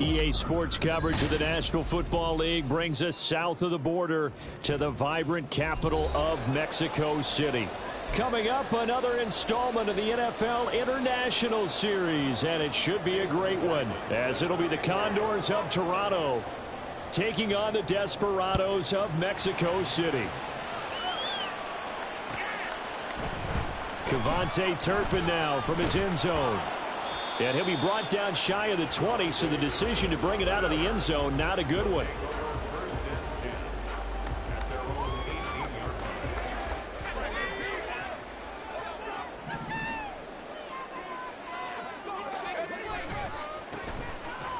EA Sports coverage of the National Football League brings us south of the border to the vibrant capital of Mexico City. Coming up, another installment of the NFL International Series, and it should be a great one, as it'll be the Condors of Toronto taking on the Desperados of Mexico City. Cavante Turpin now from his end zone. And he'll be brought down shy of the 20, so the decision to bring it out of the end zone, not a good one.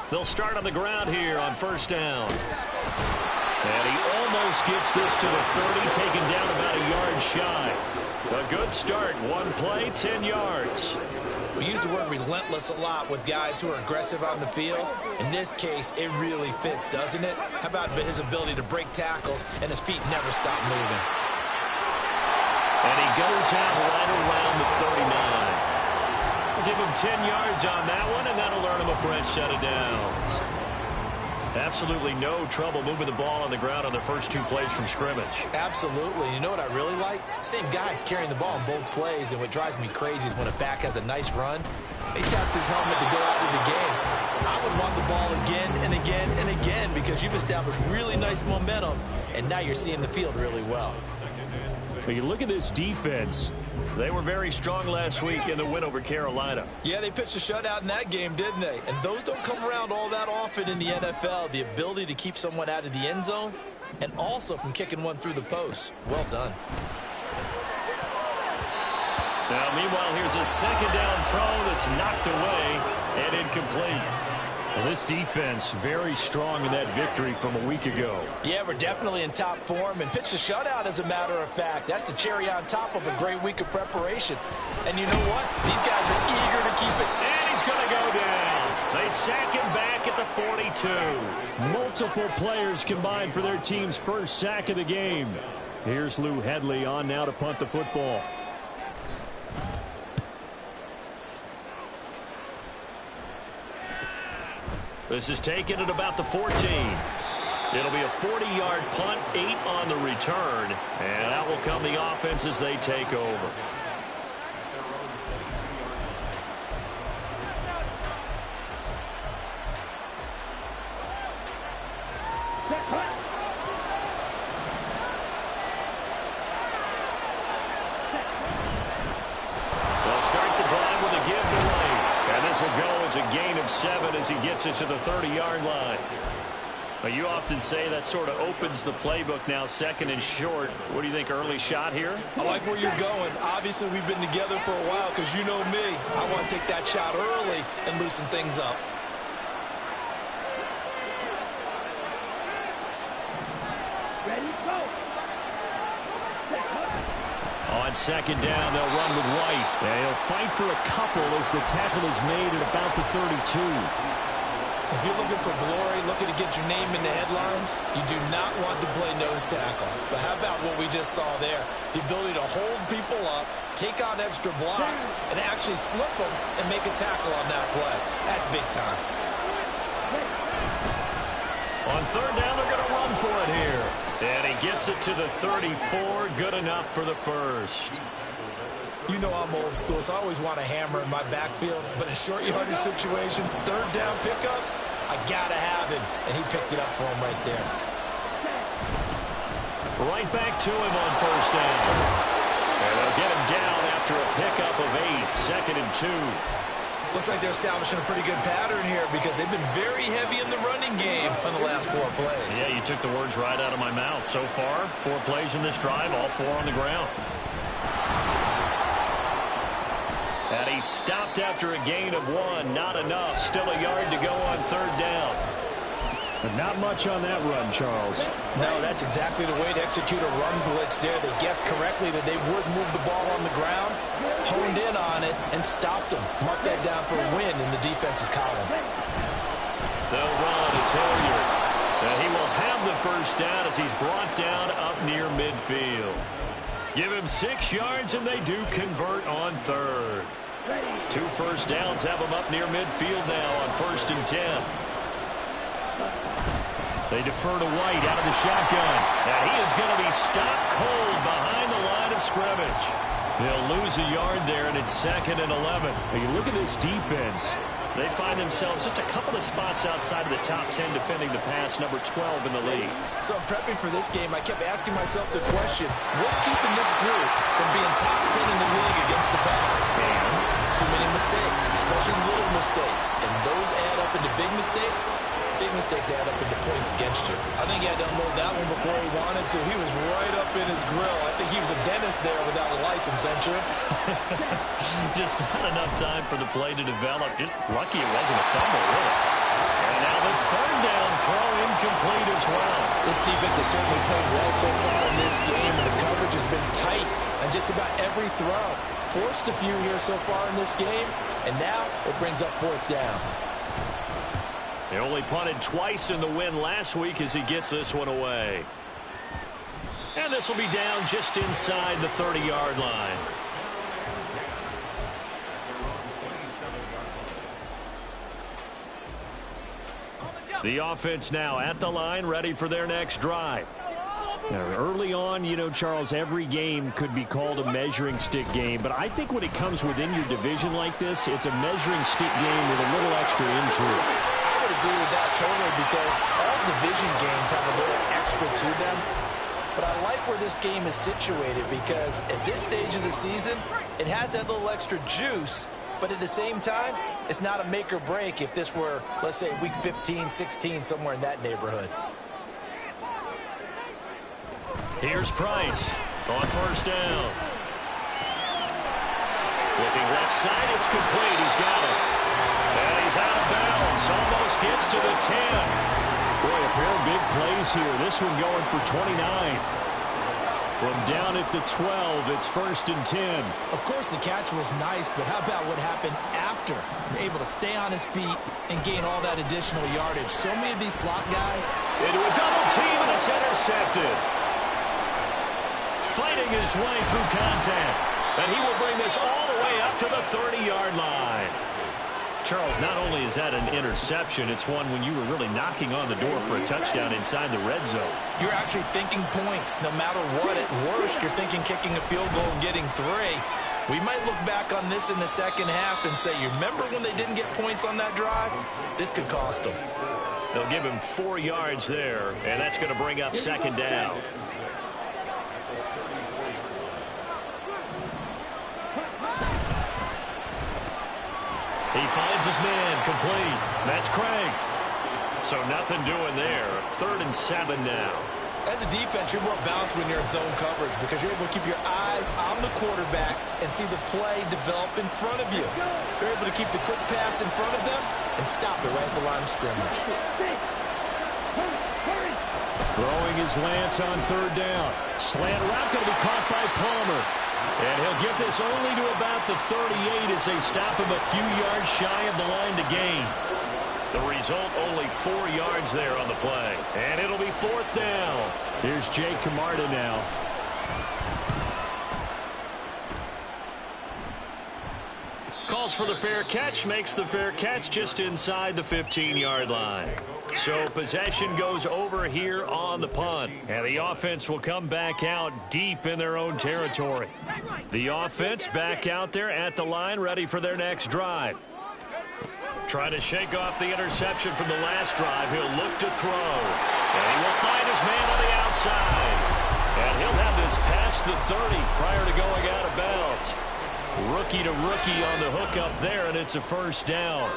They'll start on the ground here on first down. And he almost gets this to the 30, taken down about a yard shy. A good start. One play, 10 yards. We use the word relentless a lot with guys who are aggressive on the field. In this case, it really fits, doesn't it? How about his ability to break tackles and his feet never stop moving? And he goes out right around the 39. We'll give him 10 yards on that one, and that'll earn him a fresh set of downs. Absolutely no trouble moving the ball on the ground on the first two plays from scrimmage. Absolutely. You know what I really like? Same guy carrying the ball in both plays, and what drives me crazy is when a back has a nice run, he taps his helmet to go out of the game. I would want the ball again and again and again because you've established really nice momentum, and now you're seeing the field really well. When you look at this defense, they were very strong last week in the win over Carolina. Yeah, they pitched a shutout in that game, didn't they? And those don't come around all that often in the NFL. The ability to keep someone out of the end zone and also from kicking one through the post. Well done. Now, meanwhile, here's a second down throw that's knocked away and incomplete. Well, this defense very strong in that victory from a week ago. Yeah, we're definitely in top form and pitched a shutout, as a matter of fact. That's the cherry on top of a great week of preparation. And you know what? These guys are eager to keep it. And he's going to go down. They sack him back at the 42. Multiple players combined for their team's first sack of the game. Here's Lou Headley on now to punt the football. This is taken at about the 14. It'll be a 40-yard punt, 8 on the return. And that will come the offense as they take over. They'll start the drive with a giveaway. And this will go as a gain of 7 as he gets it to the 30-yard line. You often say that sort of opens the playbook now, second and short. What do you think, early shot here? I like where you're going. Obviously, we've been together for a while because you know me. I want to take that shot early and loosen things up. Ready, go. On second down, they'll run with White. And he'll fight for a couple as the tackle is made at about the 32. If you're looking for glory, looking to get your name in the headlines, you do not want to play nose tackle. But how about what we just saw there? The ability to hold people up, take on extra blocks, and actually slip them and make a tackle on that play. That's big time. On third down, they're going to run for it here. And he gets it to the 34. Good enough for the first. You know I'm old school, so I always want a hammer in my backfield. But in short yardage situations, third down pickups, I got to have him. And he picked it up for him right there. Right back to him on first down. And they'll get him down after a pickup of 8. Second and 2. Looks like they're establishing a pretty good pattern here because they've been very heavy in the running game on the last 4 plays. Yeah, you took the words right out of my mouth. So far, 4 plays in this drive, all 4 on the ground. He's stopped after a gain of 1. Not enough. Still a yard to go on 3rd down. But not much on that run, Charles. No, that's exactly the way to execute a run blitz there. They guessed correctly that they would move the ball on the ground, honed in on it, and stopped them. Mark that down for a win in the defense's column. They'll run. It's Hilliard. And he will have the 1st down as he's brought down up near midfield. Give him 6 yards, and they do convert on 3rd. 2 first downs have him up near midfield now on 1st and 10. They defer to White out of the shotgun. And he is going to be stopped cold behind the line of scrimmage. They'll lose a yard there, and it's 2nd and 11. When you look at this defense, they find themselves just a couple of spots outside of the top 10 defending the pass, number 12 in the league. So I'm prepping for this game. I kept asking myself the question, what's keeping this group from being top 10 in the league against the pass? And too many mistakes, especially little mistakes. And those add up into big mistakes. Big mistakes add up into points against you. I think he had to unload that one before he wanted to. He was right up in his grill. I think he was a dentist there without a license, don't you? Just not enough time for the play to develop. Just lucky it wasn't a fumble, really. And now the 3rd down throw incomplete as well. This defense has certainly played well so far in this game, and the coverage has been tight on just about every throw. Forced a few here so far in this game, and now it brings up 4th down. They only punted twice in the win last week as he gets this one away. And this will be down just inside the 30-yard line. The offense now at the line, ready for their next drive. Now, early on, you know, Charles, every game could be called a measuring stick game, but I think when it comes within your division like this, it's a measuring stick game with a little extra intrigue. I would agree with that totally, because all division games have a little extra to them. But I like where this game is situated, because at this stage of the season, it has that little extra juice, but at the same time, it's not a make or break if this were, let's say, week 15, 16, somewhere in that neighborhood. Here's Price on 1st down. Looking left side, it's complete. He's got it. And he's out of bounds. Almost gets to the 10. Boy, a pair of big plays here. This one going for 29. From down at the 12, it's 1st and 10. Of course, the catch was nice, but how about what happened after? Able to stay on his feet and gain all that additional yardage. So many of these slot guys. Into a double team, and it's intercepted. Fighting his way through contact. And he will bring this all the way up to the 30-yard line. Charles, not only is that an interception, it's one when you were really knocking on the door for a touchdown inside the red zone. You're actually thinking points. No matter what, at worst, you're thinking kicking a field goal and getting 3. We might look back on this in the second half and say, you remember when they didn't get points on that drive? This could cost them. They'll give him 4 yards there, and that's going to bring up 2nd down. He finds his man complete. That's Craig. So nothing doing there. 3rd and 7 now. As a defense, you're more balanced when you're in zone coverage because you're able to keep your eyes on the quarterback and see the play develop in front of you. You're able to keep the quick pass in front of them and stop it right at the line of scrimmage. Throwing his Lance on 3rd down. Slant route going to be caught by Palmer. And he'll get this only to about the 38 as they stop him a few yards shy of the line to gain. The result, only 4 yards there on the play. And it'll be 4th down. Here's Jake Camarda now. Calls for the fair catch, makes the fair catch just inside the 15-yard line. So possession goes over here on the punt. And the offense will come back out deep in their own territory. The offense back out there at the line, ready for their next drive. Trying to shake off the interception from the last drive. He'll look to throw. And he will find his man on the outside. And he'll have this past the 30 prior to going out of bounds. Rookie to rookie on the hook up there, and it's a 1st down.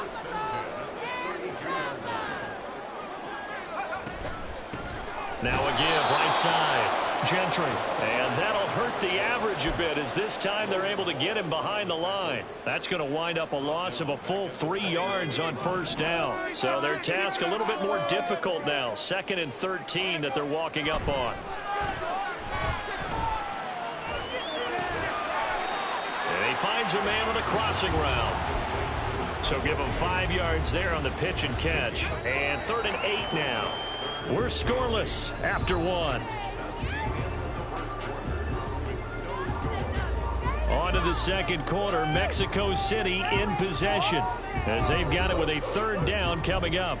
Now a give right side. Gentry. And that'll hurt the average a bit as this time they're able to get him behind the line. That's going to wind up a loss of a full 3 yards on first down. So their task a little bit more difficult now. 2nd and 13 that they're walking up on. And he finds a man with a crossing route. So give him 5 yards there on the pitch and catch. And 3rd and 8 now. We're scoreless after 1. On to the second quarter. Mexico City in possession as they've got it with a 3rd down coming up.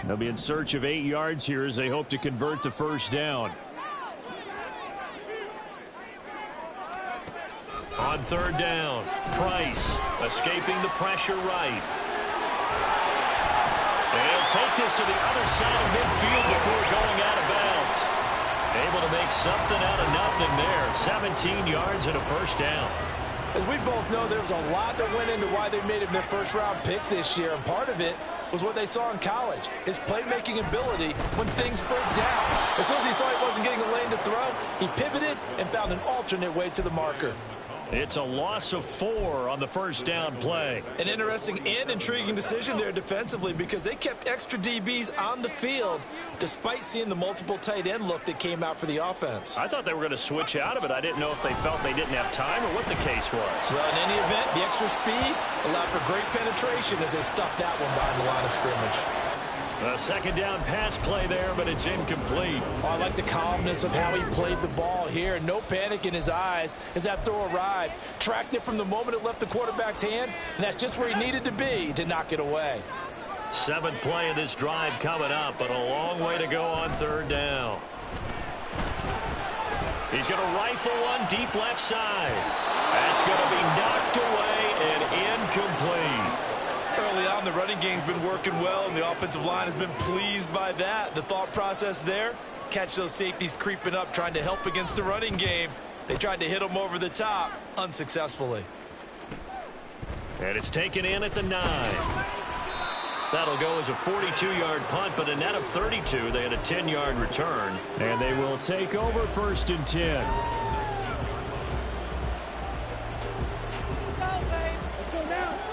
They'll be in search of 8 yards here as they hope to convert the first down. On 3rd down, Price escaping the pressure right. And he'll take this to the other side of midfield before going out of bounds. Able to make something out of nothing there. 17 yards and a first down. As we both know, there was a lot that went into why they made him their first-round pick this year. And part of it was what they saw in college, his playmaking ability when things break down. As soon as he saw he wasn't getting a lane to throw, he pivoted and found an alternate way to the marker. It's a loss of 4 on the first down play. An interesting and intriguing decision there defensively because they kept extra DBs on the field despite seeing the multiple tight end look that came out for the offense. I thought they were going to switch out of it. I didn't know if they felt they didn't have time or what the case was. Well, in any event, the extra speed allowed for great penetration as they stuffed that one behind the line of scrimmage. A 2nd down pass play there, but it's incomplete. Oh, I like the calmness of how he played the ball here. No panic in his eyes as that throw arrived. Tracked it from the moment it left the quarterback's hand, and that's just where he needed to be to knock it away. 7th play of this drive coming up, but a long way to go on 3rd down. He's going to rifle one deep left side. That's going to be knocked away and incomplete. Early on, the running game's been working well, and the offensive line has been pleased by that. The thought process there, catch those safeties creeping up, trying to help against the running game. They tried to hit them over the top, unsuccessfully. And it's taken in at the 9. That'll go as a 42-yard punt, but a net of 32. They had a 10-yard return, and they will take over 1st and 10.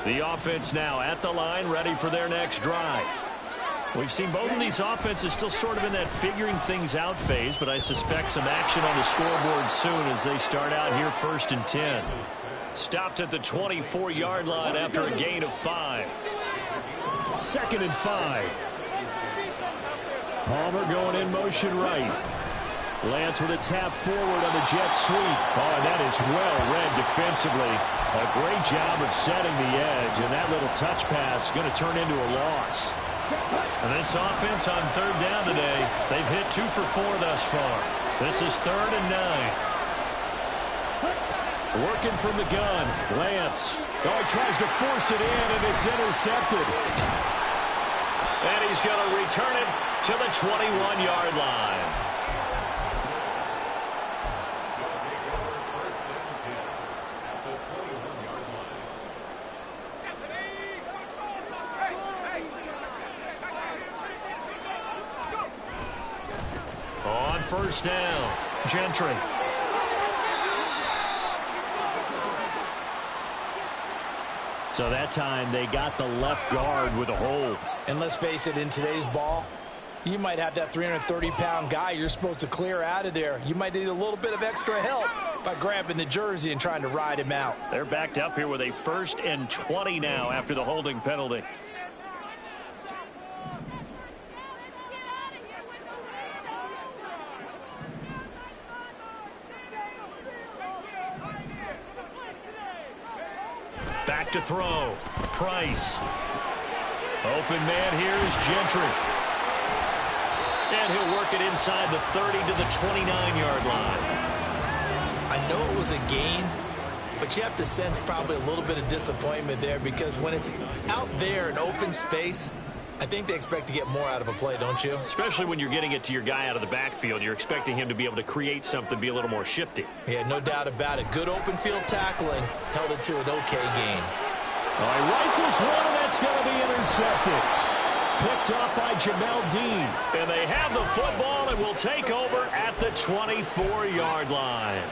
The offense now at the line, ready for their next drive. We've seen both of these offenses still sort of in that figuring things out phase, but I suspect some action on the scoreboard soon as they start out here 1st and 10. Stopped at the 24-yard line after a gain of 5. 2nd and 5. Palmer going in motion right. Lance with a tap forward on the jet sweep. Oh, and that is well read defensively. A great job of setting the edge, and that little touch pass is going to turn into a loss. And this offense on 3rd down today, they've hit 2 for 4 thus far. This is 3rd and 9. Working from the gun, Lance. Oh, he tries to force it in, and it's intercepted. And he's going to return it to the 21-yard line. On 1st down, Gentry. So that time they got the left guard with a hold. And let's face it, in today's ball, you might have that 330-pound guy you're supposed to clear out of there. You might need a little bit of extra help by grabbing the jersey and trying to ride him out. They're backed up here with a 1st and 20 now after the holding penalty. Back to throw. Price. Open man here is Gentry. And he'll work it inside the 30 to the 29-yard line. I know it was a gain, but you have to sense probably a little bit of disappointment there because when it's out there in open space, I think they expect to get more out of a play, don't you? Especially when you're getting it to your guy out of the backfield. You're expecting him to be able to create something, be a little more shifty. Yeah, no doubt about it. Good open field tackling. Held it to an okay gain. All right, rifles one, and that's going to be intercepted. Picked up by Jamel Dean. And they have the football and will take over at the 24-yard line.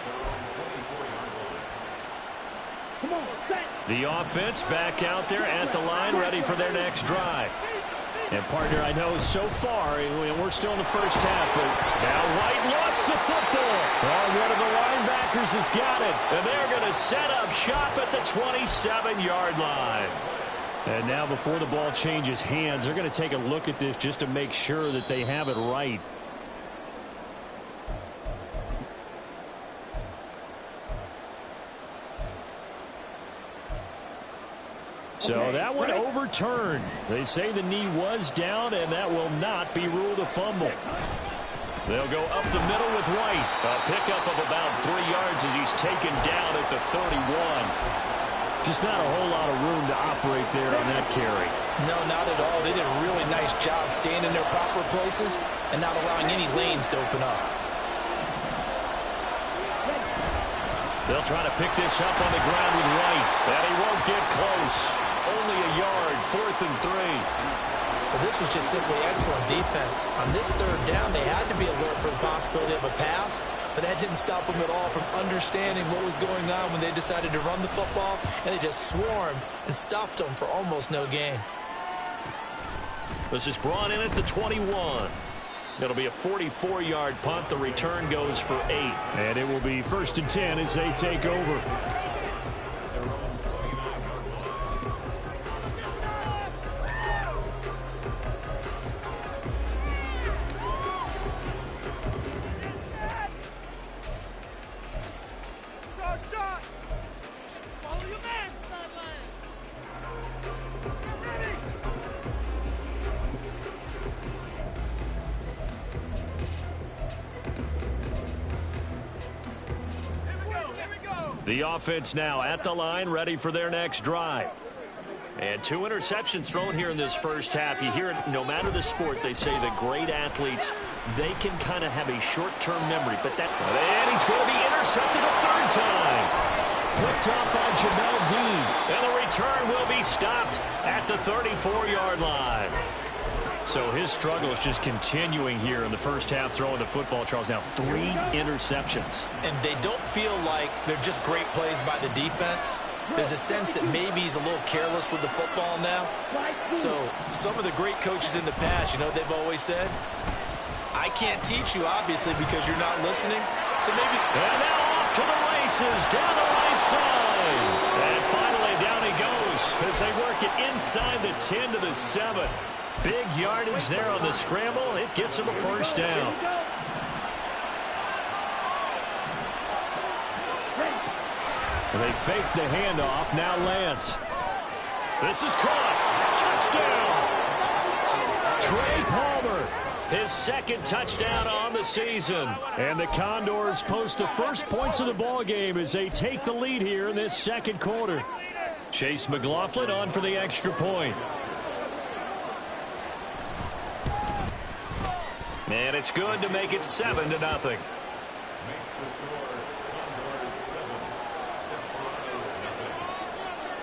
Come on, set. The offense back out there at the line, ready for their next drive. And, partner, I know so far, we're still in the first half, but now White lost the football. Well, one of the linebackers has got it, and they're going to set up shop at the 27-yard line. And now before the ball changes hands, they're going to take a look at this just to make sure that they have it right. So that one overturned. They say the knee was down, and that will not be ruled a fumble. They'll go up the middle with White. A pickup of about 3 yards as he's taken down at the 31. Just not a whole lot of room to operate there on that carry. No, not at all. They did a really nice job staying in their proper places and not allowing any lanes to open up. They'll try to pick this up on the ground with White, and he won't get close. Only a yard, 4th and 3. Well, this was just simply excellent defense. On this third down, they had to be alert for the possibility of a pass, but that didn't stop them at all from understanding what was going on when they decided to run the football, and they just swarmed and stuffed them for almost no gain. This is brought in at the 21. It'll be a 44-yard punt. The return goes for 8. And it will be 1st and 10 as they take over. The offense now at the line, ready for their next drive. And 2 interceptions thrown here in this first half. You hear it, no matter the sport, they say the great athletes, they can kind of have a short-term memory. And he's going to be intercepted a 3rd time. Picked up by Jamel Dean. And the return will be stopped at the 34-yard line. So his struggle is just continuing here in the first half, throwing the football, Charles. Now 3 interceptions. And they don't feel like they're just great plays by the defense. There's a sense that maybe he's a little careless with the football now. So some of the great coaches in the past, you know, they've always said, I can't teach you, obviously, because you're not listening. So maybe... And now off to the races, down the right side. And finally down he goes as they work it inside the 10 to the 7. Big yardage there on the scramble. It gets him a 1st down. They fake the handoff. Now Lance. This is caught. Touchdown. Trey Palmer. His 2nd touchdown on the season. And the Condors post the first points of the ball game as they take the lead here in this 2nd quarter. Chase McLaughlin on for the extra point. And it's good to make it 7-0.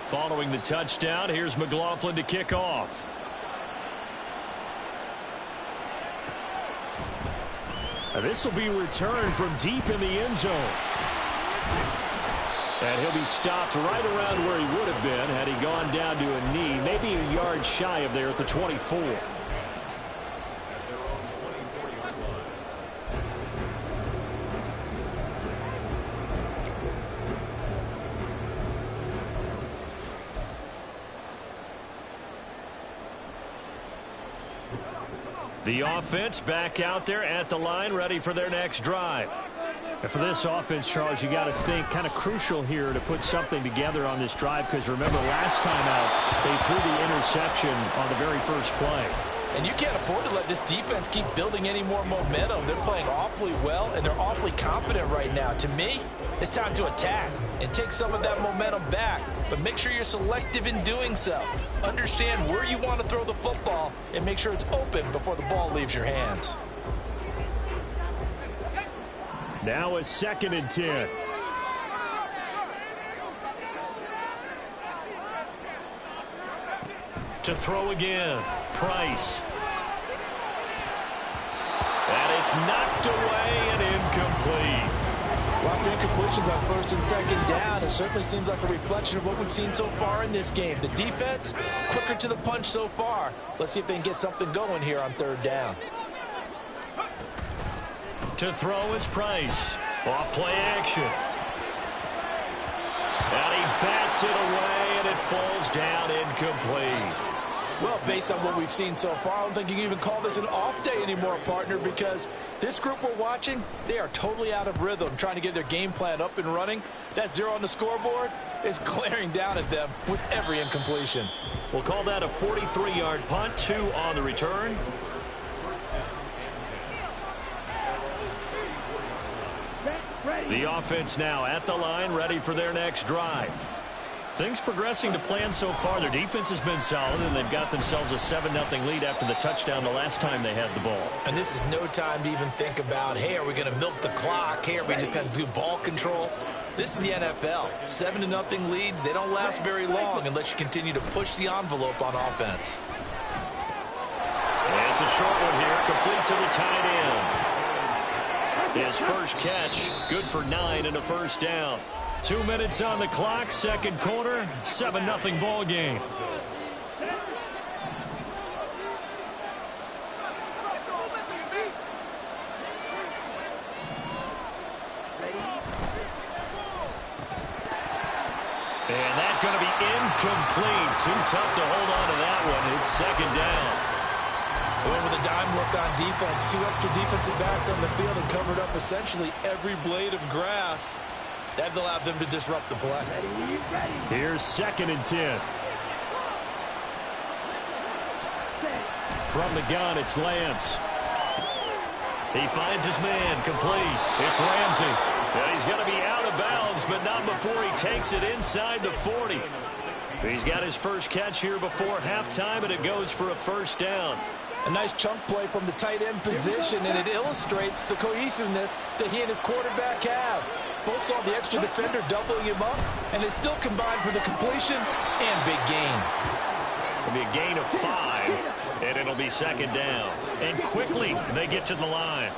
Following the touchdown, here's McLaughlin to kick off. This will be returned from deep in the end zone. And he'll be stopped right around where he would have been had he gone down to a knee, maybe a yard shy of there at the 24. The offense back out there at the line, ready for their next drive. And for this offense, Charles, you got to think kind of crucial here to put something together on this drive, because remember last time out, they threw the interception on the very first play. And you can't afford to let this defense keep building any more momentum. They're playing awfully well, and they're awfully confident right now. To me, it's time to attack and take some of that momentum back. But make sure you're selective in doing so. Understand where you want to throw the football and make sure it's open before the ball leaves your hands. Now a 2nd and 10. To throw again, Price. And it's knocked away and incomplete. Lots of incompletions on 1st and 2nd down. It certainly seems like a reflection of what we've seen so far in this game. The defense, quicker to the punch so far. Let's see if they can get something going here on 3rd down. To throw is Price. Off play action. And he bats it away, and it falls down incomplete. Well, based on what we've seen so far, I don't think you can even call this an off day anymore, partner, because this group we're watching, they are totally out of rhythm, trying to get their game plan up and running. That 0 on the scoreboard is glaring down at them with every incompletion. We'll call that a 43-yard punt, 2 on the return. The offense now at the line, ready for their next drive. Things progressing to plan so far. Their defense has been solid, and they've got themselves a 7-0 lead after the touchdown the last time they had the ball. And this is no time to even think about, hey, are we going to milk the clock? Hey, are we just going to do ball control? This is the NFL. 7-0 leads, they don't last very long unless you continue to push the envelope on offense. And it's a short one here, complete to the tight end. His first catch, good for 9 and a first down. 2 minutes on the clock, 2nd quarter, 7-0 ball game. And that's going to be incomplete. Too tough to hold on to that one. It's 2nd down. Going with a dime look on defense, 2 extra defensive backs on the field and covered up essentially every blade of grass. That allowed them to disrupt the play. Here's 2nd and 10. From the gun, it's Lance. He finds his man, complete. It's Ramsey. And he's going to be out of bounds, but not before he takes it inside the 40. He's got his first catch here before halftime, and it goes for a first down. A nice chunk play from the tight end position, and it illustrates the cohesiveness that he and his quarterback have. Both saw the extra defender doubling him up, and they still combined for the completion and big gain. It'll be a gain of 5, and it'll be 2nd down. And quickly, they get to the line.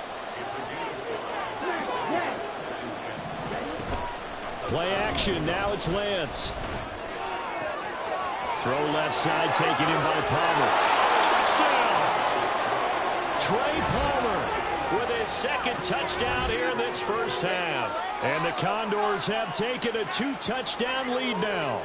Play action, now it's Lance. Throw left side, taken in by Palmer. Touchdown! Trey Palmer with his 2nd touchdown here in this first half. And the Condors have taken a 2-touchdown lead now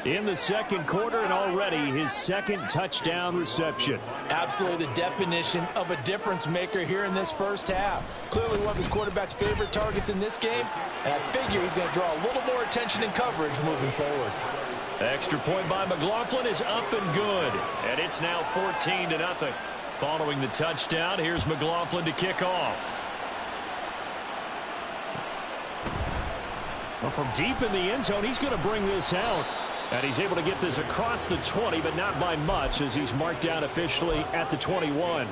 in the 2nd quarter, and already his 2nd touchdown reception. Absolutely the definition of a difference maker here in this first half. Clearly one of his quarterback's favorite targets in this game, and I figure he's going to draw a little more attention and coverage moving forward. Extra point by McLaughlin is up and good, and it's now 14-0. Following the touchdown, here's McLaughlin to kick off. Well, from deep in the end zone, he's going to bring this out. And he's able to get this across the 20, but not by much, as he's marked down officially at the 21.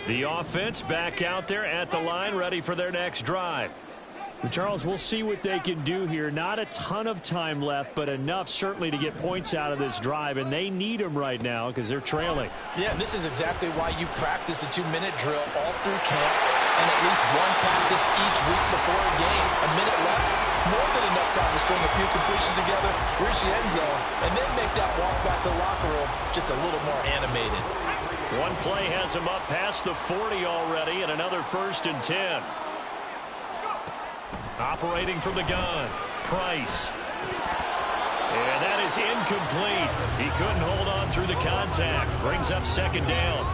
The offense back out there at the line, ready for their next drive. Charles, we'll see what they can do here. Not a ton of time left, but enough certainly to get points out of this drive, and they need them right now because they're trailing. Yeah, this is exactly why you practice a 2-minute drill all through camp and at least one practice each week before a game. A minute left, more than enough time to string a few completions together, reach the end zone, and then make that walk back to the locker room just a little more animated. One play has him up past the 40 already, and another 1st and 10. Operating from the gun, Price. And that is incomplete. He couldn't hold on through the contact. Brings up 2nd down.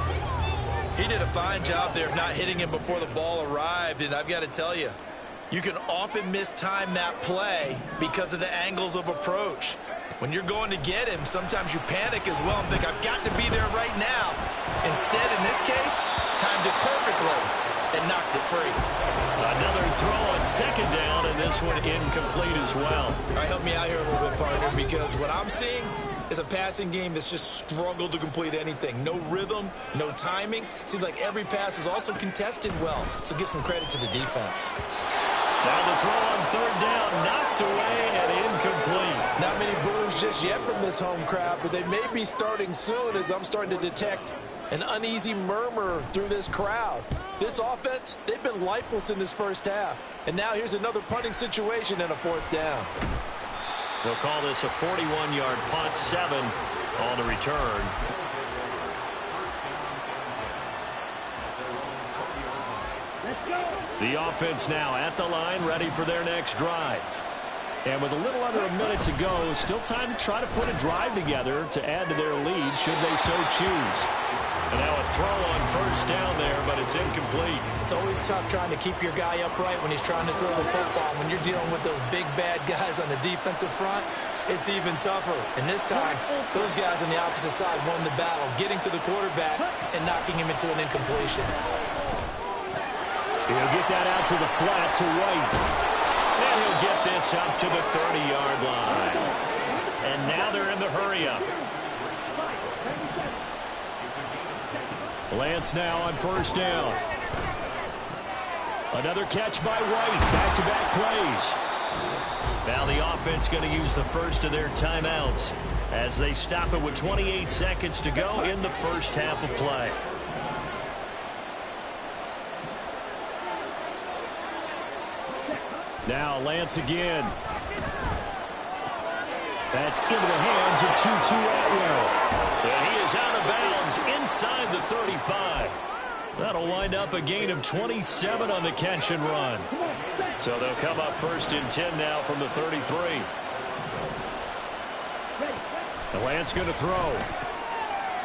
He did a fine job there of not hitting him before the ball arrived, and I've got to tell you, You can often mistime that play because of the angles of approach. When you're going to get him, sometimes you panic as well and think, I've got to be there right now. Instead, in this case, timed it perfectly and knocked it free. Another throw on second down, and this one incomplete as well. All right, help me out here a little bit, partner, because what I'm seeing is a passing game that's just struggled to complete anything. No rhythm, no timing. Seems like every pass is also contested well, so give some credit to the defense. Now the throw on third down, knocked away and incomplete. Not many boos just yet from this home crowd, but they may be starting soon as I'm starting to detect an uneasy murmur through this crowd. This offense, they've been lifeless in this first half. And now here's another punting situation and a fourth down. They'll call this a 41-yard punt, 7 on the return. The offense now at the line, ready for their next drive. And with a little under a minute to go, still time to try to put a drive together to add to their lead should they so choose. And now a throw on first down there, but it's incomplete. It's always tough trying to keep your guy upright when he's trying to throw the football. When you're dealing with those big, bad guys on the defensive front, it's even tougher. And this time, those guys on the opposite side won the battle, getting to the quarterback and knocking him into an incompletion. He'll get that out to the flat to White. And he'll get this up to the 30-yard line. And now they're in the hurry-up. Lance now on first down. Another catch by White. Back-to-back plays. Now the offense going to use the first of their timeouts as they stop it with 28 seconds to go in the first half of play. Now Lance again. That's into the hands of Tutu Atwell. And he is out of bounds inside the 35. That'll wind up a gain of 27 on the catch and run. So they'll come up first and 10 now from the 33. And Lance going to throw.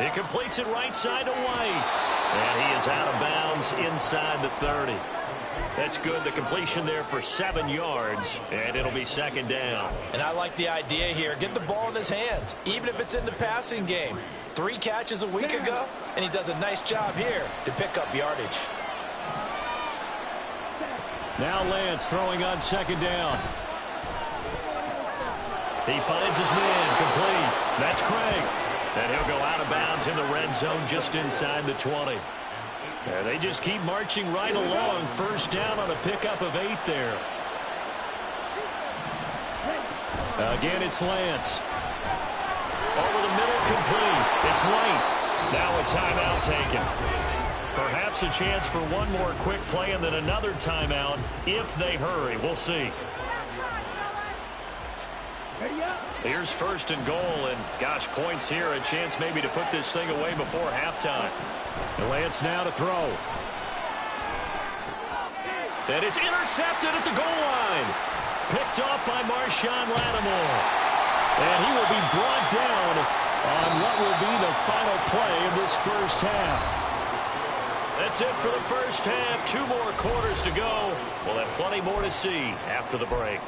He completes it right side to White. And he is out of bounds inside the 30. That's good. The completion there for 7 yards, and it'll be second down. And I like the idea here. Get the ball in his hands, even if it's in the passing game. 3 catches a week ago, and he does a nice job here to pick up yardage. Now Lance throwing on second down. He finds his man complete. That's Craig. And he'll go out of bounds in the red zone just inside the 20. They just keep marching right along. First down on a pickup of 8 there. Again, it's Lance. Over the middle, complete. It's White. Now a timeout taken. Perhaps a chance for one more quick play and then another timeout if they hurry. We'll see. Here's first and goal, and gosh, points here. A chance maybe to put this thing away before halftime. And Lance now to throw. And it's intercepted at the goal line. Picked off by Marshawn Lattimore. And he will be brought down on what will be the final play of this first half. That's it for the first half. 2 more quarters to go. We'll have plenty more to see after the break.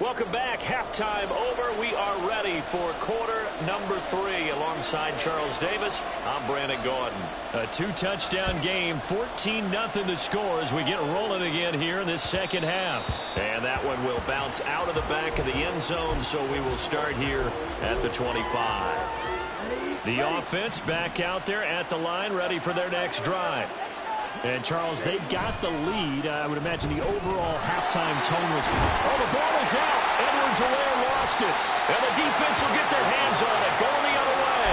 Welcome back. Halftime over. We are ready for quarter number 3. Alongside Charles Davis, I'm Brandon Gordon. A 2-touchdown game, 14-0 the score as we get rolling again here in this second half. And that one will bounce out of the back of the end zone, so we will start here at the 25. The offense back out there at the line, ready for their next drive. And, Charles, they've got the lead. I would imagine the overall halftime tone was, oh, the ball is out. Edwards-Helaire lost it. And the defense will get their hands on it, going the other way.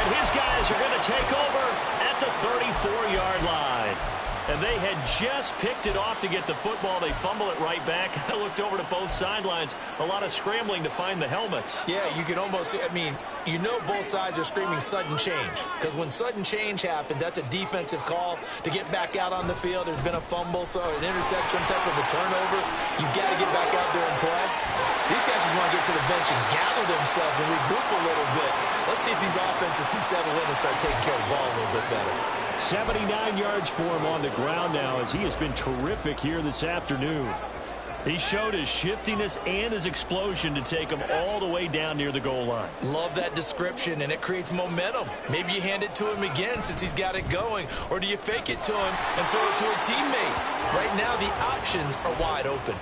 And his guys are going to take over at the 34-yard line. and they had just picked it off to get the football. They fumble it right back. I looked over to both sidelines. A lot of scrambling to find the helmets. Yeah, you can almost, you know both sides are screaming sudden change. Because when sudden change happens, that's a defensive call to get back out on the field. There's been a fumble, so an interception, some type of a turnover. You've got to get back out there and play. These guys just want to get to the bench and gather themselves and regroup a little bit. Let's see if these offenses can settle in and start taking care of the ball a little bit better. 79 yards for him on the ground now, as he has been terrific here this afternoon. He showed his shiftiness and his explosion to take him all the way down near the goal line. Love that description, and it creates momentum. Maybe you hand it to him again since he's got it going, or do you fake it to him and throw it to a teammate? Right now, the options are wide open.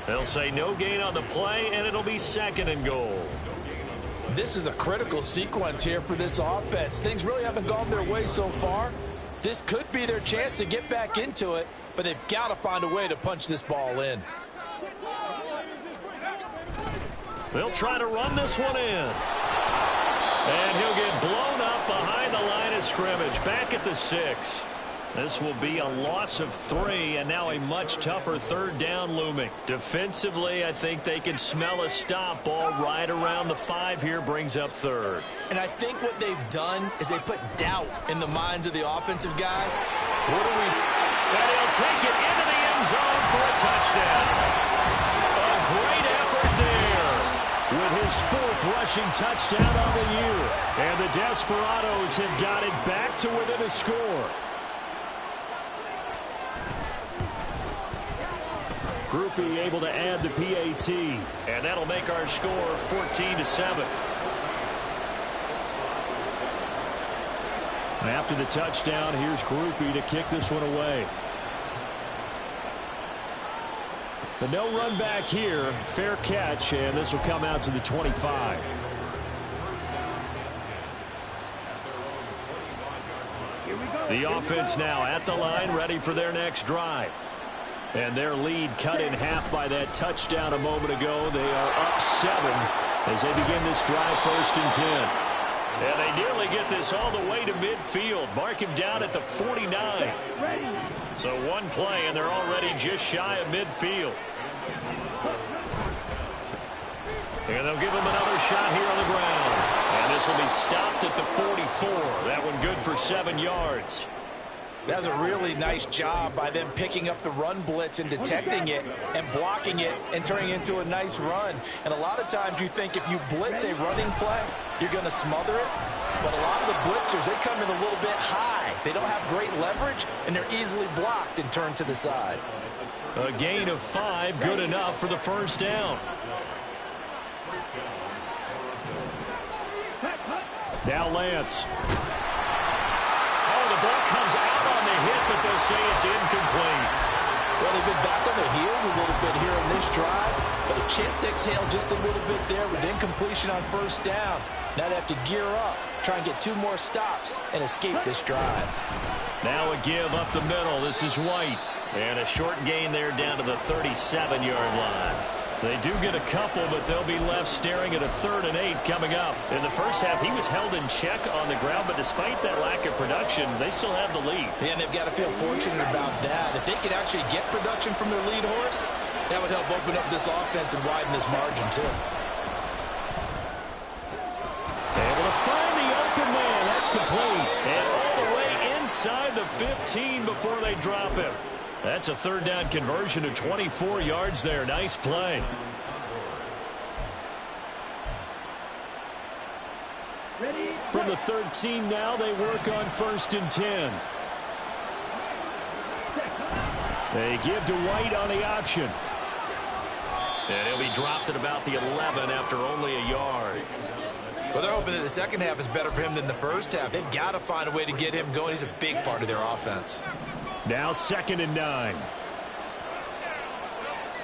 They'll say no gain on the play, and it'll be 2nd and goal. This is a critical sequence here for this offense. Things really haven't gone their way so far. This could be their chance to get back into it, but they've got to find a way to punch this ball in. They'll try to run this one in. And he'll get blown up behind the line of scrimmage, back at the 6. This will be a loss of 3, and now a much tougher 3rd down looming. Defensively, I think they can smell a stop. Ball right around the 5 here, brings up 3rd. And I think what they've done is they put doubt in the minds of the offensive guys. What do we... And he'll take it into the end zone for a touchdown. A great effort there with his 4th rushing touchdown on the year. And the Desperados have got it back to within a score. Groupie able to add the PAT, and that'll make our score 14-7. After the touchdown, here's Groupie to kick this one away. The no run back here, fair catch, and this will come out to the 25. The offense now at the line, ready for their next drive. And their lead cut in half by that touchdown a moment ago. They are up 7 as they begin this drive, 1st and 10. And they nearly get this all the way to midfield. Mark him down at the 49. So one play, and they're already just shy of midfield. And they'll give him another shot here on the ground. And this will be stopped at the 44. That one good for 7 yards. That's a really nice job by them picking up the run blitz and detecting it and blocking it and turning it into a nice run. And a lot of times you think if you blitz a running play, you're going to smother it. But a lot of the blitzers, they come in a little bit high. They don't have great leverage, and they're easily blocked and turned to the side. A gain of 5, good enough for the 1st down. Now Lance. The ball comes out on the hit, but they'll say it's incomplete. Well, they've been back on their heels a little bit here in this drive, but a chance to exhale just a little bit there with incompletion on 1st down. Now they have to gear up, try and get 2 more stops, and escape this drive. Now a give up the middle. This is White. And a short gain there down to the 37-yard line. They do get a couple, but they'll be left staring at a 3rd and 8 coming up. In the first half, he was held in check on the ground, but despite that lack of production, they still have the lead. Yeah, and they've got to feel fortunate about that. If they could actually get production from their lead horse, that would help open up this offense and widen this margin, too. Able to find the open man. That's complete. And all the way inside the 15 before they drop him. That's a 3rd down conversion of 24 yards there. Nice play. From the 13 now, they work on 1st and 10. They give to White on the option. And he'll be dropped at about the 11 after only a yard. Well, they're hoping that the second half is better for him than the first half. They've got to find a way to get him going. He's a big part of their offense. Now 2nd and 9.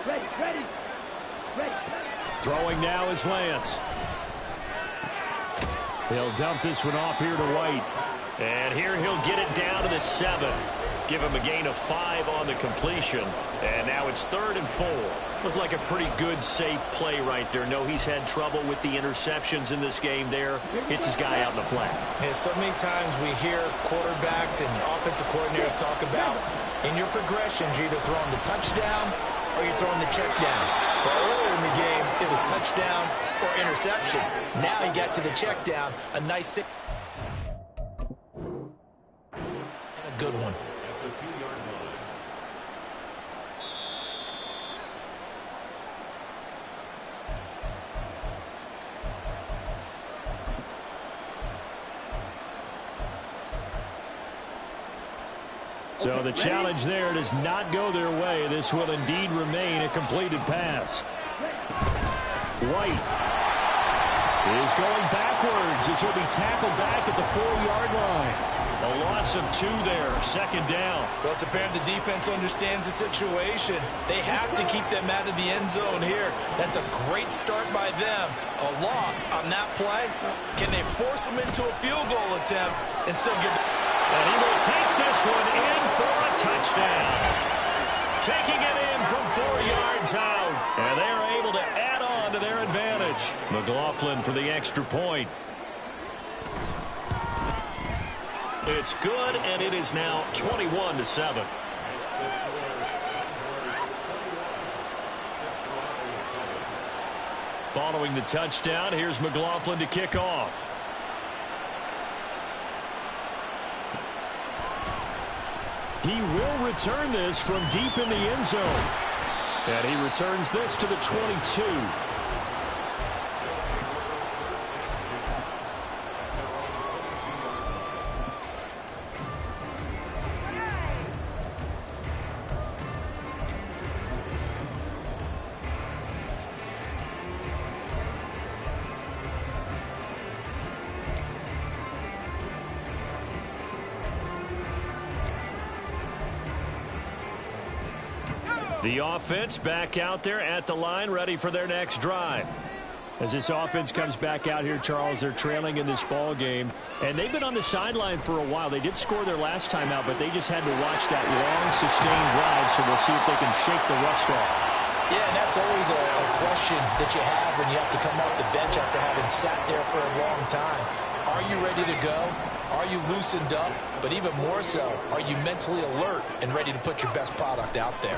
Ready. Throwing now is Lance. He'll dump this one off here to White. And here he'll get it down to the 7. Give him a gain of 5 on the completion. And now it's 3rd and 4. Looked like a pretty good, safe play right there. No, he's had trouble with the interceptions in this game there. Hits his guy out in the flat. Yeah, so many times we hear quarterbacks and offensive coordinators talk about In your progressions, you're either throwing the touchdown or you're throwing the check down. But earlier in the game, it was touchdown or interception. Now he got to the check down. A nice and a good one. So the challenge there does not go their way. This will indeed remain a completed pass. White is going backwards as he'll be tackled back at the 4-yard line. A loss of 2 there, second down. Well, it's apparent the defense understands the situation. They have to keep them out of the end zone here. That's a great start by them. A loss on that play. Can they force them into a field goal attempt and still give them... And he will take this one in for a touchdown. Taking it in from 4 yards out. And they're able to add on to their advantage. McLaughlin for the extra point. It's good, and it is now 21-7. Following the touchdown, here's McLaughlin to kick off. He will return this from deep in the end zone. And he returns this to the 22. The offense back out there at the line, ready for their next drive. As this offense comes back out here, Charles, they're trailing in this ball game, and they've been on the sideline for a while. They did score their last time out, but they just had to watch that long, sustained drive, so we'll see if they can shake the rust off. Yeah, and that's always a question that you have when you have to come off the bench after having sat there for a long time. Are you ready to go? Are you loosened up? But even more so, are you mentally alert and ready to put your best product out there?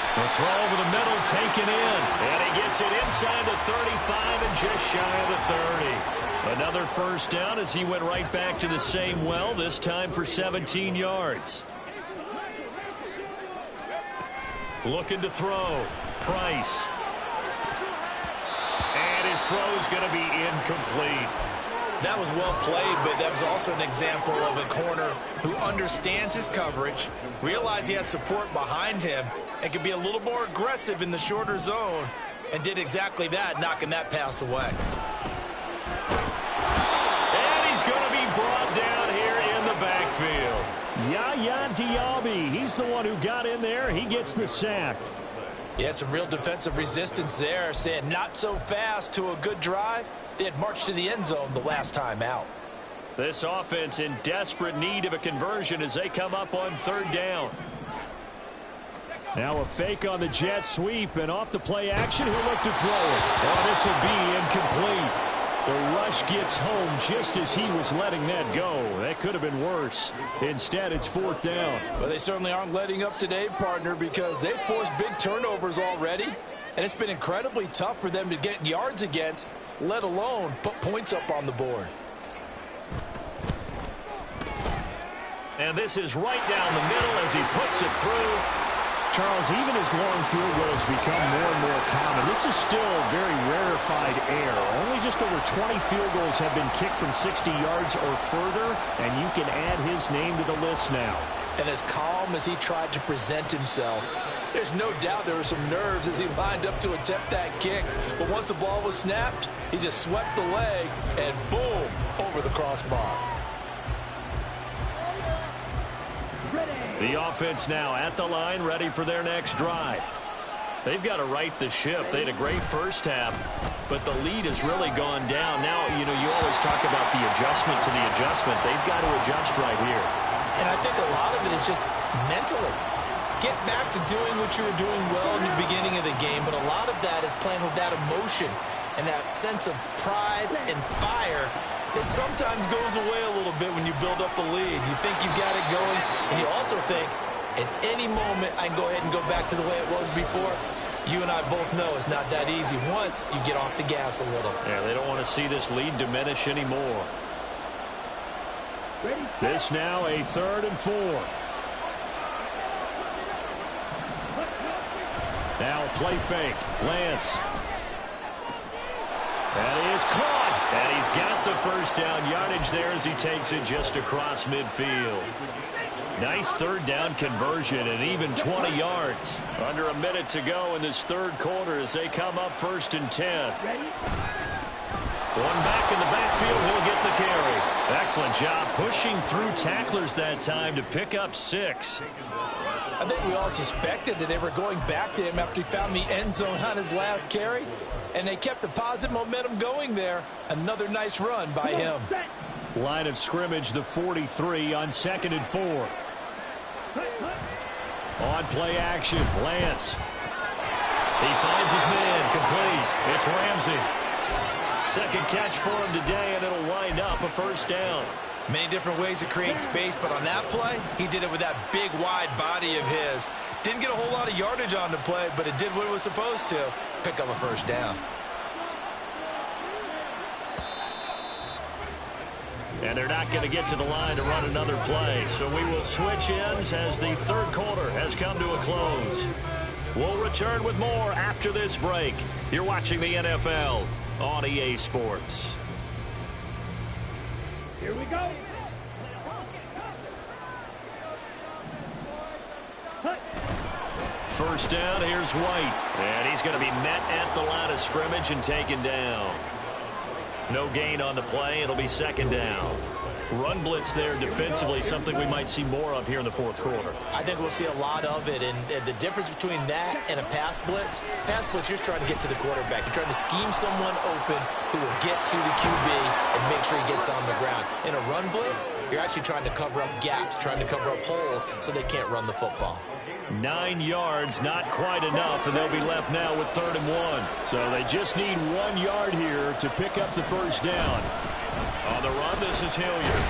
The throw over the middle, taken in. And he gets it inside the 35 and just shy of the 30. Another first down as he went right back to the same well, this time for 17 yards. Looking to throw. Price. And his throw's going to be incomplete. That was well played, but that was also an example of a corner who understands his coverage, realized he had support behind him, and could be a little more aggressive in the shorter zone, and did exactly that, knocking that pass away. And he's going to be brought down here in the backfield. Yaya Diaby, he's the one who got in there. He gets the sack. Yeah, some real defensive resistance there, saying not so fast to a good drive. They had marched to the end zone the last time out. This offense in desperate need of a conversion as they come up on third down. Now a fake on the jet sweep, and off the play action, he'll look to throw it. Oh, this will be incomplete. The rush gets home just as he was letting that go. That could have been worse. Instead, it's fourth down. Well, they certainly aren't letting up today, partner, because they've forced big turnovers already, and it's been incredibly tough for them to get yards against, let alone put points up on the board. And this is right down the middle as he puts it through. Charles, even as long field goals become more and more common, this is still very rarefied air. Only just over 20 field goals have been kicked from 60 yards or further, and you can add his name to the list now. And as calm as he tried to present himself, there's no doubt there were some nerves as he lined up to attempt that kick. But once the ball was snapped, he just swept the leg and boom, over the crossbar. The offense now at the line, ready for their next drive. They've got to right the ship. They had a great first half, but the lead has really gone down. Now, you know, you always talk about the adjustment to the adjustment. They've got to adjust right here. And I think a lot of it is just mentally. Get back to doing what you were doing well in the beginning of the game, but a lot of that is playing with that emotion and that sense of pride and fire it sometimes goes away a little bit when you build up the lead. You think you've got it going, and you also think, at any moment, I can go ahead and go back to the way it was before. You and I both know it's not that easy once you get off the gas a little. Yeah, they don't want to see this lead diminish anymore. This now a 3rd and 4. Now play fake. Lance. That is caught. And he's got the first down yardage there as he takes it just across midfield. Nice 3rd down conversion and even 20 yards. Under a minute to go in this 3rd quarter as they come up 1st and 10. One back in the backfield, he'll get the carry. Excellent job pushing through tacklers that time to pick up 6. I think we all suspected that they were going back to him after he found the end zone on his last carry, and they kept the positive momentum going there. Another nice run by him. Line of scrimmage, the 43 on 2nd and 4. On play action, Lance. He finds his man, complete. It's Ramsey. 2nd catch for him today, and it'll wind up a 1st down. Many different ways to create space, but on that play, he did it with that big, wide body of his. Didn't get a whole lot of yardage on the play, but it did what it was supposed to. Pick up a 1st down. And they're not going to get to the line to run another play. So we will switch ends as the 3rd quarter has come to a close. We'll return with more after this break. You're watching the NFL on EA Sports. Here we go. First down, here's White. And he's going to be met at the line of scrimmage and taken down. No gain on the play. It'll be 2nd down. Run blitz there defensively, something we might see more of here in the 4th quarter. I think we'll see a lot of it, and the difference between that and a pass blitz, you're just trying to get to the quarterback. You're trying to scheme someone open who will get to the QB and make sure he gets on the ground. In a run blitz, you're actually trying to cover up gaps, trying to cover up holes so they can't run the football. 9 yards, not quite enough, and they'll be left now with 3rd and 1. So they just need 1 yard here to pick up the 1st down. On the run, this is Hilliard.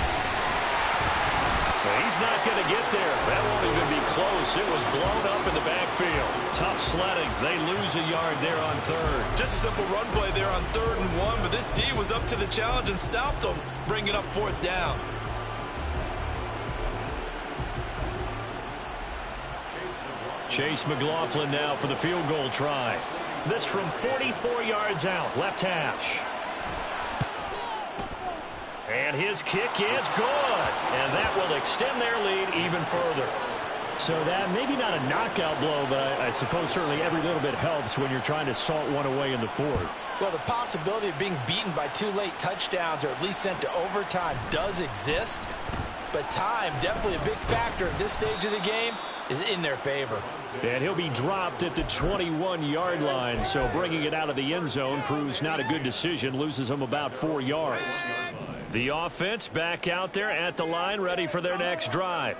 He's not going to get there. That won't even be close. It was blown up in the backfield. Tough sledding. They lose a yard there on 3rd. Just a simple run play there on 3rd and 1, but this D was up to the challenge and stopped them, bringing up 4th down. Chase McLaughlin now for the field goal try. This from 44 yards out, left hash. And his kick is good. And that will extend their lead even further. So that maybe not a knockout blow, but I suppose certainly every little bit helps when you're trying to salt one away in the 4th. Well, the possibility of being beaten by 2 late touchdowns or at least sent to overtime does exist. But time, definitely a big factor at this stage of the game, is in their favor. And he'll be dropped at the 21-yard line, so bringing it out of the end zone proves not a good decision, loses him about 4 yards. The offense back out there at the line, ready for their next drive.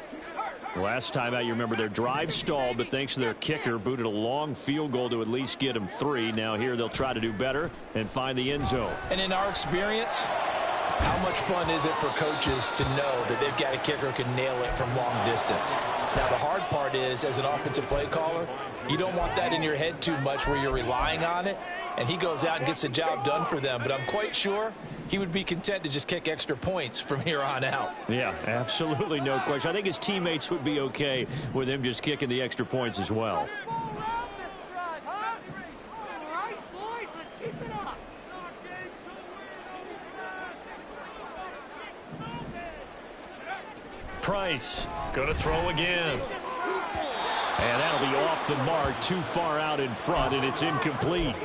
Last time out, you remember their drive stalled, but thanks to their kicker, booted a long field goal to at least get them 3. Now here they'll try to do better and find the end zone. And in our experience, how much fun is it for coaches to know that they've got a kicker who can nail it from long distance? Now, the hard part is, as an offensive play caller, you don't want that in your head too much where you're relying on it, and he goes out and gets the job done for them. But I'm quite sure he would be content to just kick extra points from here on out. Yeah, absolutely, no question. I think his teammates would be okay with him just kicking the extra points as well. Price going to throw again. And that'll be off the mark, too far out in front, and it's incomplete.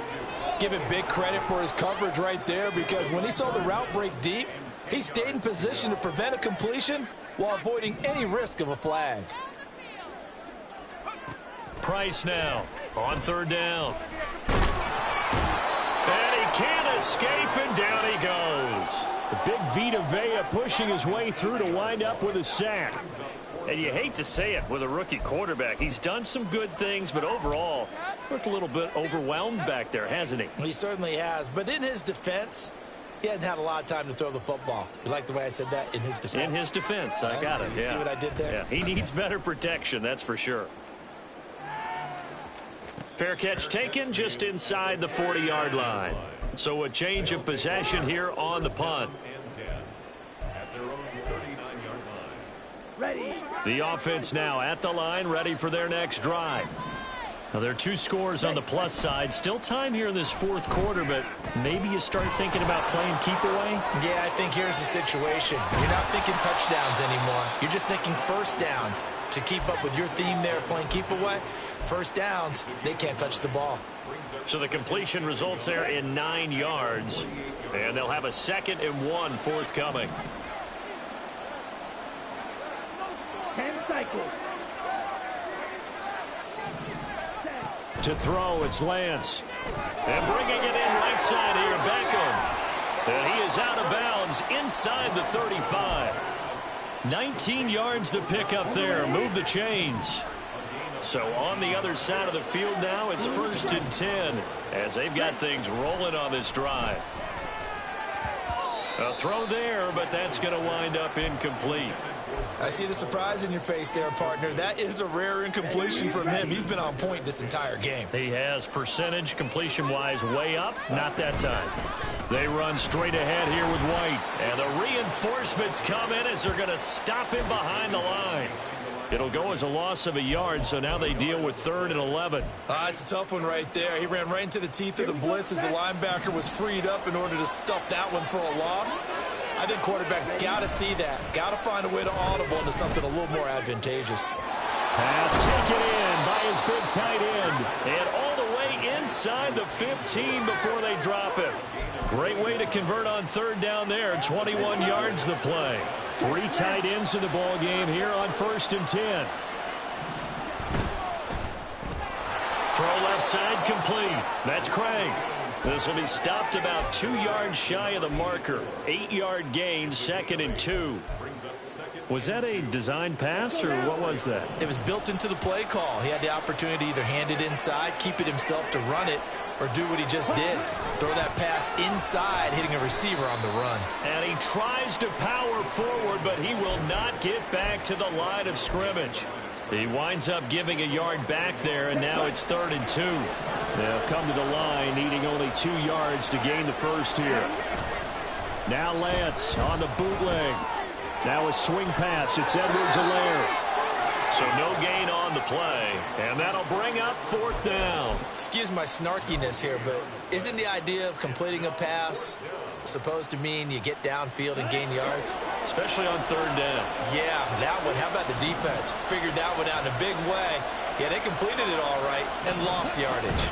Give him big credit for his coverage right there, because when he saw the route break deep, he stayed in position to prevent a completion while avoiding any risk of a flag. Price now on 3rd down. And he can't escape, and down he goes. The big Vita Vea pushing his way through to wind up with a sack. And you hate to say it with a rookie quarterback. He's done some good things, but overall, looked a little bit overwhelmed back there, hasn't he? He certainly has. But in his defense, He hadn't had a lot of time to throw the football. You like the way I said that? In his defense? In his defense. I got it. You see what I did there? Yeah. He needs better protection, that's for sure. Fair catch taken just inside the 40-yard line. So a change of possession here on the punt. Ready. The offense now at the line, ready for their next drive. Now, there are 2 scores on the plus side. Still time here in this fourth quarter, but maybe you start thinking about playing keep away? Yeah, I think here's the situation. You're not thinking touchdowns anymore. You're just thinking first downs. To keep up with your theme there, playing keep away, first downs, they can't touch the ball. So the completion results there in 9 yards, and they'll have a 2nd and 1 forthcoming. 10 cycles. To throw, it's Lance. And bringing it in right side here, Beckham. And he is out of bounds inside the 35. 19 yards to pick up there. Move the chains. So on the other side of the field now, it's 1st and 10 as they've got things rolling on this drive. A throw there, but that's going to wind up incomplete. I see the surprise in your face there, partner. That is a rare incompletion from him. He's been on point this entire game. He has percentage completion-wise way up. Not that time. They run straight ahead here with White. And the reinforcements come in as they're going to stop him behind the line. It'll go as a loss of a yard, so now they deal with 3rd and 11. It's a tough one right there. He ran right into the teeth of the blitz as the linebacker was freed up in order to stuff that one for a loss. I think quarterbacks got to see that. Got to find a way to audible into something a little more advantageous. Pass taken in by his big tight end. And all the way inside the 15 before they drop it. Great way to convert on 3rd down there. 21 yards the play. 3 tight ends in the ball game here on 1st and 10. Throw left side complete. That's Craig. This will be stopped about 2 yards shy of the marker. 8-yard gain, 2nd and 2. Was that a design pass, or what was that? It was built into the play call. He had the opportunity to either hand it inside, keep it himself to run it, or do what he just did. Throw that pass inside, hitting a receiver on the run. And he tries to power forward, but he will not get back to the line of scrimmage. He winds up giving a yard back there, and now it's 3rd and 2. They'll come to the line, needing only 2 yards to gain the first here. Now Lance on the bootleg. Now a swing pass. It's Edwards-Helaire. So no gain on the play, and that'll bring up 4th down. Excuse my snarkiness here, but isn't the idea of completing a pass supposed to mean you get downfield and gain yards? Especially on 3rd down. Yeah, that one. How about the defense? Figured that one out in a big way. Yeah, they completed it all right and lost yardage.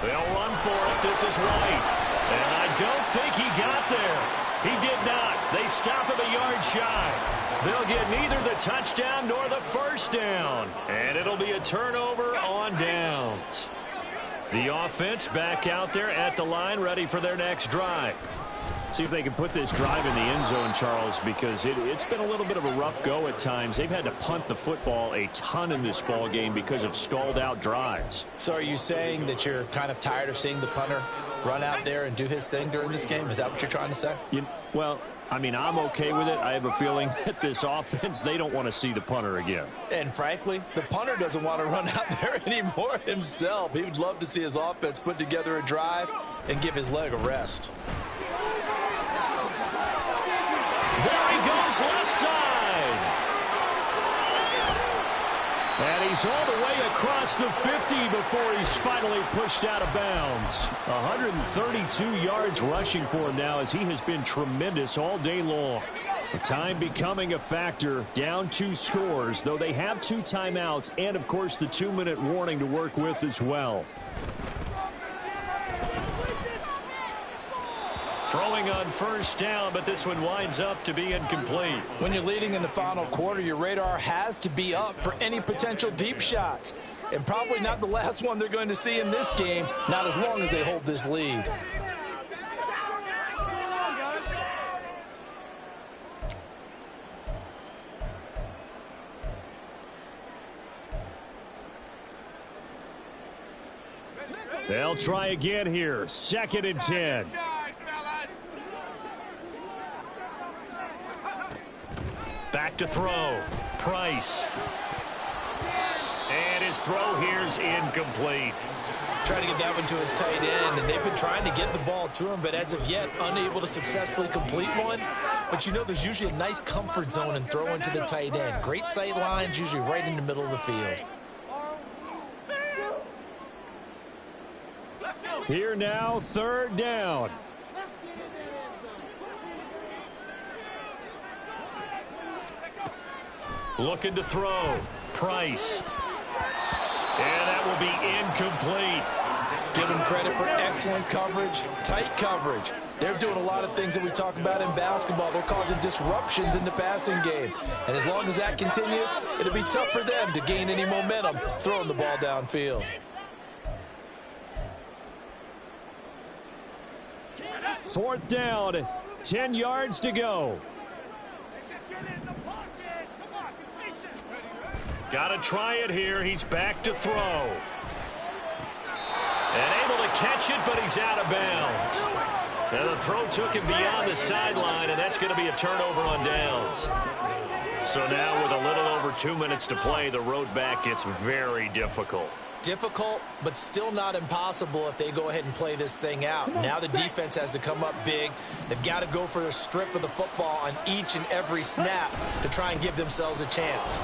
They'll run for it. This is White. And I don't think he got there. He did not. They stop him a yard shy. They'll get neither the touchdown nor the 1st down. And it'll be a turnover on downs. The offense back out there at the line, ready for their next drive. See if they can put this drive in the end zone, Charles, because it's been a little bit of a rough go at times. They've had to punt the football a ton in this ball game because of stalled out drives. So are you saying that you're kind of tired of seeing the punter run out there and do his thing during this game? Is that what you're trying to say? Well, I mean, I'm okay with it. I have a feeling that this offense, they don't want to see the punter again. And frankly, the punter doesn't want to run out there anymore himself. He would love to see his offense put together a drive and give his leg a rest. There he goes left side. And he's all the way across the 50 before he's finally pushed out of bounds. 132 yards rushing for him now as he has been tremendous all day long. The time becoming a factor, down 2 scores, though they have 2 timeouts and, of course, the 2-minute warning to work with as well. Throwing on 1st down, but this one winds up to be incomplete. When you're leading in the final quarter, your radar has to be up for any potential deep shots. And probably not the last one they're going to see in this game, not as long as they hold this lead. They'll try again here. 2nd and 10. back to throw. Price. And his throw here's incomplete. Trying to get that one to his tight end, and they've been trying to get the ball to him, but as of yet, unable to successfully complete one. But you know, there's usually a nice comfort zone in throwing to the tight end. Great sight lines, usually right in the middle of the field. Here now, third down. Looking to throw. Price. And that will be incomplete. Give them credit for excellent coverage, tight coverage. They're doing a lot of things that we talk about in basketball. They're causing disruptions in the passing game. And as long as that continues, it'll be tough for them to gain any momentum throwing the ball downfield. Fourth down, 10 yards to go. Got to try it here. He's back to throw. And able to catch it, but he's out of bounds. And the throw took him beyond the sideline, and that's going to be a turnover on downs. So now with a little over 2 minutes to play, the road back gets very difficult. Difficult, but still not impossible if they go ahead and play this thing out. Now the defense has to come up big. They've got to go for a strip of the football on each and every snap to try and give themselves a chance.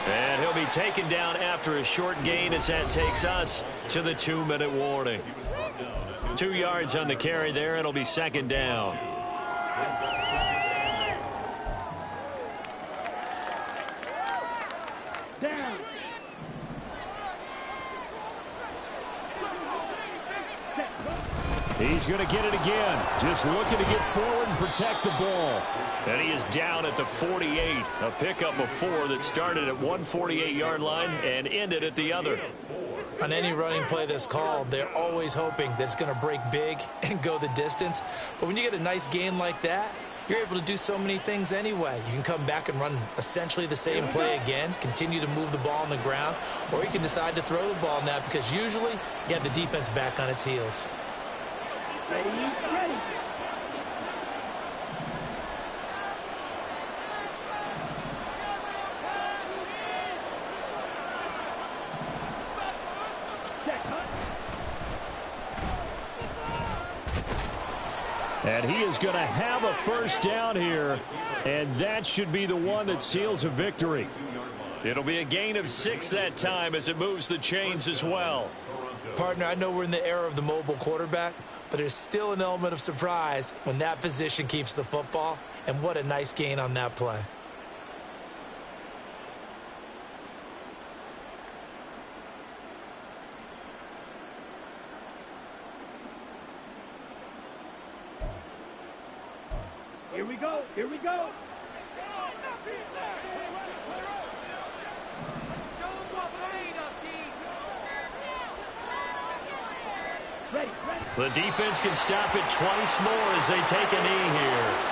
And he'll be taken down after a short gain as that takes us to the 2-minute warning. 2 yards on the carry there. It'll be second down. Down. He's going to get it again. Just looking to get forward and protect the ball. And he is down at the 48. A pickup of 4 that started at 148-yard line and ended at the other. On any running play that's called, they're always hoping that it's going to break big and go the distance. But when you get a nice gain like that, you're able to do so many things anyway. You can come back and run essentially the same play again, continue to move the ball on the ground, or you can decide to throw the ball now because usually you have the defense back on its heels. Ready, ready. And he is going to have a first down here, and that should be the one that seals a victory. It'll be a gain of 6 that time as it moves the chains as well. Partner, I know we're in the era of the mobile quarterback, but there's still an element of surprise when that position keeps the football, and what a nice gain on that play. Here we go. Here we go. Ready, ready. The defense can stop it twice more as they take a knee here.